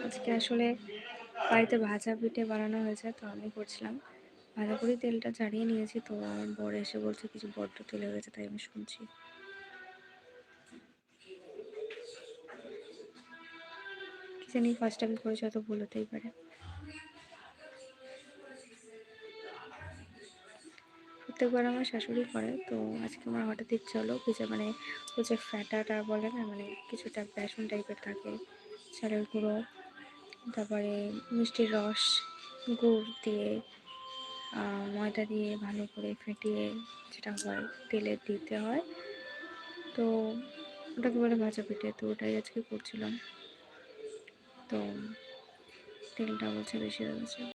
আজকে আসলে বাড়িতে ভাজা পিঠে বানানো হয়েছে, তো আমি করছিলাম। ভালো করে তেলটা ছাড়িয়ে নিয়েছি, তো আমার বর এসে বলছে কিছু বড্ড তেল হয়ে গেছে, তাই আমি শুনছি। কি জানি ফার্স্ট টাইম করেছে, হয়তো ভুল হতেই পারে। প্রত্যেকবার আমার শাশুড়ি করে, তো আজকে আমার হঠাৎ ইচ্ছা হলো কিছু, মানে ওই যে ফ্যাটাটা বলে না, মানে কিছুটা বেসন টাইপের থাকে, চালের গুঁড়ো, তারপরে মিষ্টির রস, গুড় দিয়ে ময়দা দিয়ে ভালো করে ফেটিয়ে যেটা হয় তেলে দিতে হয়, তো ওটাকে বলে ভাজা পিঠে। তো ওটাই আজকে করছিলাম, তো তেলটা বলছে বেশি হয়ে গেছে।